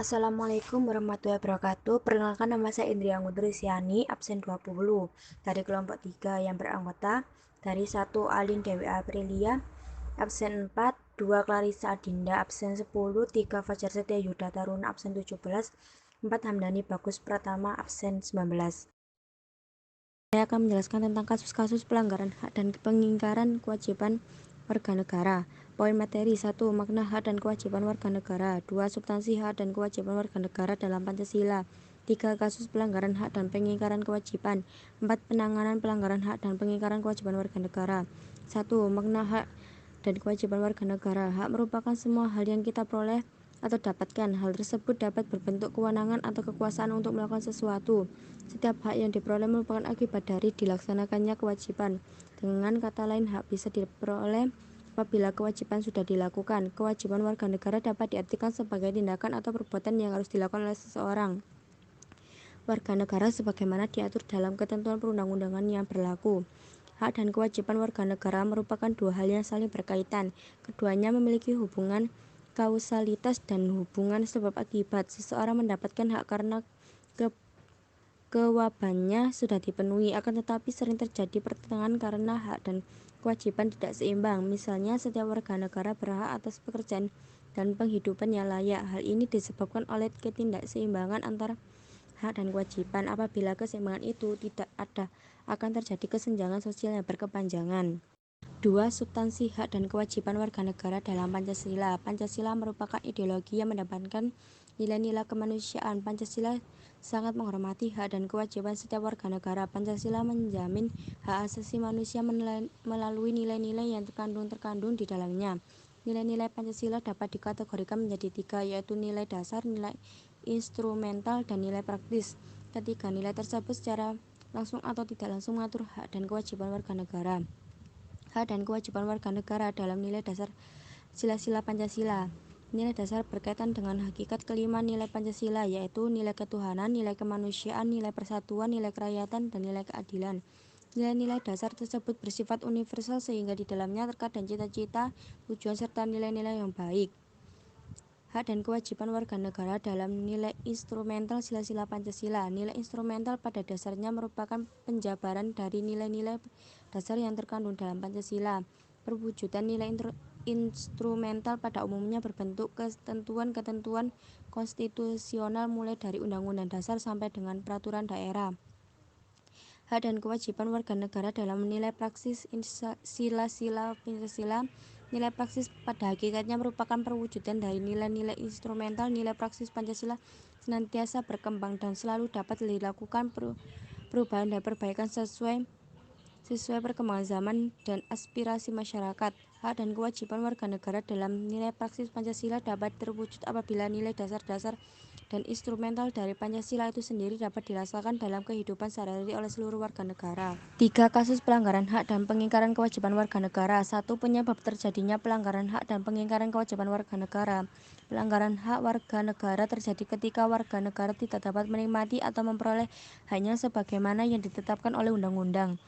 Assalamualaikum warahmatullahi wabarakatuh. Perkenalkan, nama saya Indria Ngudrisyani, absen 20 dari kelompok 3 yang beranggota dari 1 Alin Dewi Aprilia, absen 4, 2 Clarissa Adinda, absen 10, 3 Fajar Setia Yuda Taruna, absen 17, 4 Hamdani Bagus Pratama, absen 19. Saya akan menjelaskan tentang kasus-kasus pelanggaran hak dan pengingkaran kewajiban warga negara. Poin materi: 1. Makna hak dan kewajiban warga negara. 2. Substansi hak dan kewajiban warga negara dalam Pancasila. 3. Kasus pelanggaran hak dan pengingkaran kewajiban. 4. Penanganan pelanggaran hak dan pengingkaran kewajiban warga negara. 1. Makna hak dan kewajiban warga negara. Hak merupakan semua hal yang kita peroleh atau dapatkan. Hal tersebut dapat berbentuk kewenangan atau kekuasaan untuk melakukan sesuatu. Setiap hak yang diperoleh merupakan akibat dari dilaksanakannya kewajiban. Dengan kata lain, hak bisa diperoleh apabila kewajiban sudah dilakukan. Kewajiban warga negara dapat diartikan sebagai tindakan atau perbuatan yang harus dilakukan oleh seseorang warga negara sebagaimana diatur dalam ketentuan perundang-undangan yang berlaku. Hak dan kewajiban warga negara merupakan dua hal yang saling berkaitan. Keduanya memiliki hubungan kausalitas dan hubungan sebab akibat. Seseorang mendapatkan hak karena kewajibannya sudah dipenuhi, akan tetapi sering terjadi pertentangan karena hak dan kewajiban tidak seimbang. Misalnya, setiap warga negara berhak atas pekerjaan dan penghidupan yang layak. Hal ini disebabkan oleh ketidakseimbangan antara hak dan kewajiban. Apabila keseimbangan itu tidak ada, akan terjadi kesenjangan sosial yang berkepanjangan. 2. Substansi hak dan kewajiban warga negara dalam Pancasila. Pancasila merupakan ideologi yang mendepankan nilai-nilai kemanusiaan. Pancasila sangat menghormati hak dan kewajiban setiap warga negara. Pancasila menjamin hak asasi manusia melalui nilai-nilai yang terkandung di dalamnya. Nilai-nilai Pancasila dapat dikategorikan menjadi 3, yaitu nilai dasar, nilai instrumental, dan nilai praktis. Ketiga nilai tersebut secara langsung atau tidak langsung mengatur hak dan kewajiban warga negara. Hak dan kewajiban warga negara dalam nilai dasar sila-sila Pancasila. Nilai dasar berkaitan dengan hakikat kelima nilai Pancasila, yaitu nilai ketuhanan, nilai kemanusiaan, nilai persatuan, nilai kerakyatan, dan nilai keadilan. Nilai-nilai dasar tersebut bersifat universal sehingga di dalamnya terkandung cita-cita, tujuan, serta nilai-nilai yang baik. Hak dan kewajiban warga negara dalam nilai instrumental sila-sila Pancasila. Nilai instrumental pada dasarnya merupakan penjabaran dari nilai-nilai dasar yang terkandung dalam Pancasila. Perwujudan nilai instrumental pada umumnya berbentuk ketentuan-ketentuan konstitusional mulai dari Undang-Undang Dasar sampai dengan peraturan daerah. Hak dan kewajiban warga negara dalam nilai praksis sila-sila Pancasila. Nilai praksis pada hakikatnya merupakan perwujudan dari nilai-nilai instrumental. Nilai praksis Pancasila senantiasa berkembang dan selalu dapat dilakukan perubahan dan perbaikan sesuai perkembangan zaman dan aspirasi masyarakat. Hak dan kewajiban warga negara dalam nilai praksis Pancasila dapat terwujud apabila nilai dasar-dasar dan instrumental dari Pancasila itu sendiri dapat dirasakan dalam kehidupan sehari-hari oleh seluruh warga negara. 3. Kasus pelanggaran hak dan pengingkaran kewajiban warga negara. 1. Penyebab terjadinya pelanggaran hak dan pengingkaran kewajiban warga negara. Pelanggaran hak warga negara terjadi ketika warga negara tidak dapat menikmati atau memperoleh haknya sebagaimana yang ditetapkan oleh undang-undang.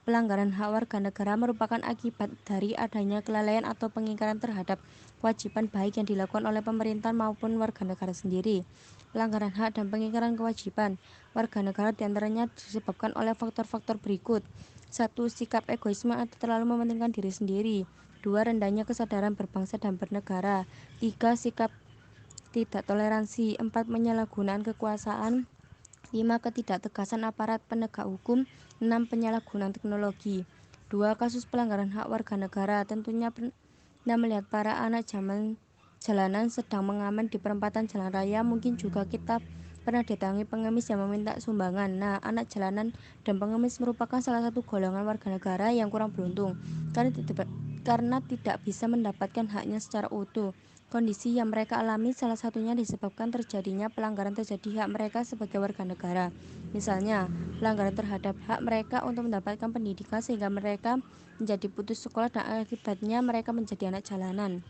Pelanggaran hak warga negara merupakan akibat dari adanya kelalaian atau pengingkaran terhadap kewajiban baik yang dilakukan oleh pemerintah maupun warga negara sendiri. Pelanggaran hak dan pengingkaran kewajiban warga negara diantaranya disebabkan oleh faktor-faktor berikut. 1. Sikap egoisme atau terlalu mementingkan diri sendiri. 2. Rendahnya kesadaran berbangsa dan bernegara. 3. Sikap tidak toleransi. 4. Penyalahgunaan kekuasaan. 5. Ketidaktegasan aparat penegak hukum. 6. Penyalahgunaan teknologi. 2. Kasus pelanggaran hak warga negara. Tentunya pernah melihat para anak jalanan sedang mengamen di perempatan jalan raya. Mungkin juga kita pernah didatangi pengemis yang meminta sumbangan. Nah, anak jalanan dan pengemis merupakan salah satu golongan warga negara yang kurang beruntung karena tidak bisa mendapatkan haknya secara utuh. Kondisi yang mereka alami salah satunya disebabkan terjadinya pelanggaran terjadi hak mereka sebagai warga negara. Misalnya, pelanggaran terhadap hak mereka untuk mendapatkan pendidikan sehingga mereka menjadi putus sekolah dan akibatnya mereka menjadi anak jalanan.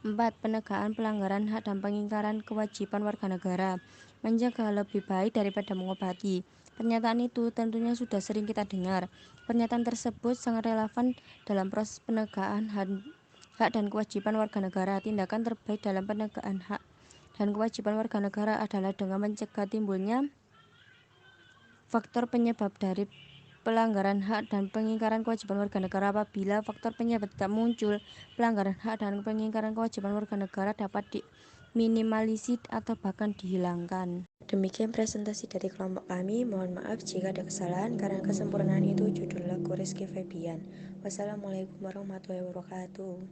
4. Penegakan pelanggaran hak dan pengingkaran kewajiban warga negara. Menjaga lebih baik daripada mengobati. Pernyataan itu tentunya sudah sering kita dengar. Pernyataan tersebut sangat relevan dalam proses penegakan hak dan kewajiban warga negara. Tindakan terbaik dalam penegakan hak dan kewajiban warga negara adalah dengan mencegah timbulnya faktor penyebab dari pelanggaran hak dan pengingkaran kewajiban warga negara. Apabila faktor penyebab tidak muncul, pelanggaran hak dan pengingkaran kewajiban warga negara dapat diminimalisir atau bahkan dihilangkan. Demikian presentasi dari kelompok kami. Mohon maaf jika ada kesalahan, karena kesempurnaan itu judul lagu Rizky Febian. Wassalamualaikum warahmatullahi wabarakatuh.